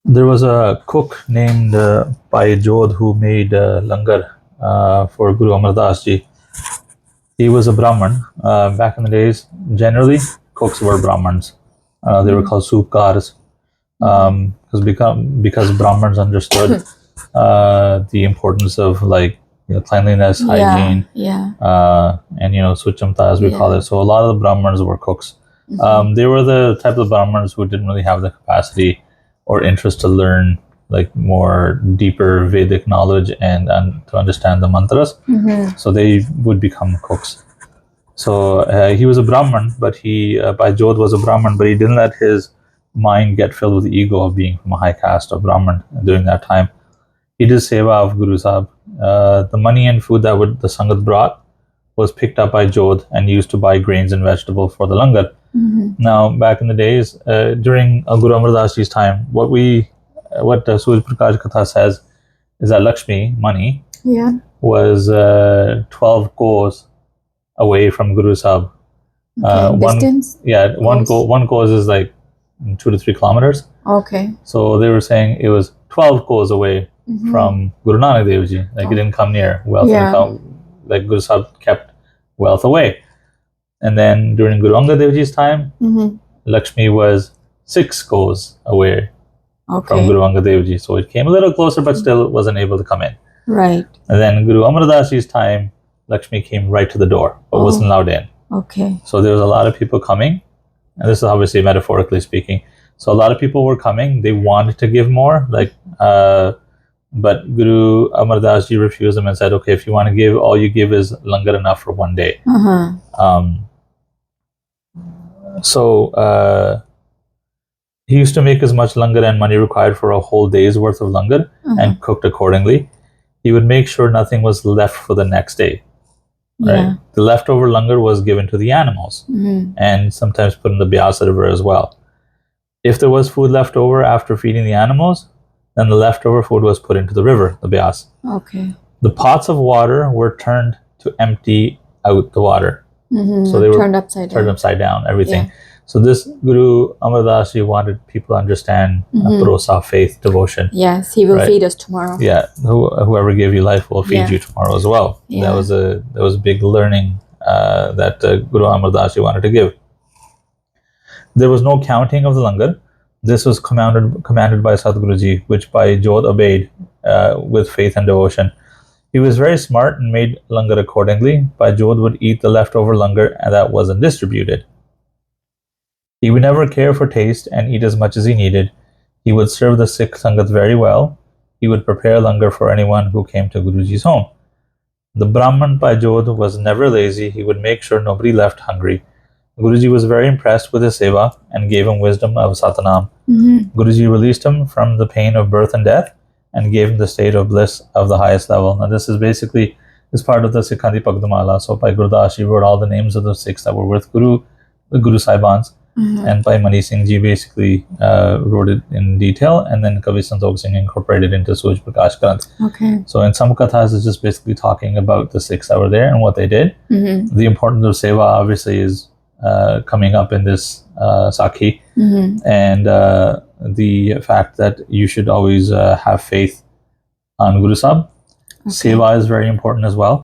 There was a cook named Bhai Jodh who made langar for Guru Amardas ji. He was a Brahmin. Back in the days, generally, cooks were Brahmins. They were called soupkars because Brahmins understood the importance of cleanliness, hygiene, and suchamta as we call it. So a lot of the Brahmins were cooks. They were the type of Brahmins who didn't really have the capacity or interest to learn more deeper Vedic knowledge and to understand the mantras. So they would become cooks. So he was a Brahmin, but Bhai Jodh was a Brahmin, but he didn't let his mind get filled with the ego of being from a high caste of Brahmin during that time. He did seva of Guru Sahib. The money and food that the Sangat brought was picked up by Jodh and used to buy grains and vegetables for the langar. Now, back in the days, during Guru Amardas ji's time, what Suraj Prakash Katha says is that Lakshmi, money, was 12 kos away from Guru Sahib. Distance? One kos is like 2 to 3 kilometers. Okay. So they were saying it was 12 kos away from Guru Nanak Dev Ji. He didn't come near. Wealth Guru Sahib kept wealth away. And then during Guru Angad Dev Ji's time, Lakshmi was 6 kos away from Guru Angad Dev Ji. So it came a little closer, but still wasn't able to come in. Right. And then Guru Amardas ji's time, Lakshmi came right to the door, but wasn't allowed in. Okay. So there was a lot of people coming, and this is obviously metaphorically speaking. So a lot of people were coming. They wanted to give more, but Guru Amardas ji refused them and said, "Okay, if you want to give, all you give is langar enough for one day." So he used to make as much langar and money required for a whole day's worth of langar and cooked accordingly. He would make sure nothing was left for the next day. Right? The leftover langar was given to the animals and sometimes put in the Byas river as well. If there was food left over after feeding the animals, then the leftover food was put into the river, the Byas. Okay. The pots of water were turned to empty out the water. So they were turned upside down, everything. Yeah. So this Guru Amardas ji wanted people to understand bharosa, faith, devotion. Yes, he will feed us tomorrow. Yeah, whoever gave you life will feed you tomorrow as well. Yeah. That was a big learning that Guru Amardas ji wanted to give. There was no counting of the langar. This was commanded by Sadhguruji, which Bhai Jodh obeyed with faith and devotion. He was very smart and made langar accordingly. Bhai Jodh would eat the leftover langar and that wasn't distributed. He would never care for taste and eat as much as he needed. He would serve the Sikh Sangat very well. He would prepare langar for anyone who came to Guruji's home. The Brahmin Bhai Jodh was never lazy. He would make sure nobody left hungry. Guruji was very impressed with his seva and gave him wisdom of Satanam. Guruji released him from the pain of birth and death and gave him the state of bliss of the highest level. Now this is basically part of the Sikhan Di Bhagat. So Bhai Gurdas ji wrote all the names of the Sikhs that were with the Guru Sahibans. And Bhai Mani Singh ji basically wrote it in detail, and then Kavi Santokh Singh incorporated into Suraj Prakash Granth. Okay. So in some kathas, it's just basically talking about the Sikhs that were there and what they did. The importance of seva obviously is coming up in this Sakhi, and the fact that you should always have faith on Guru Sahib. Seva is very important as well.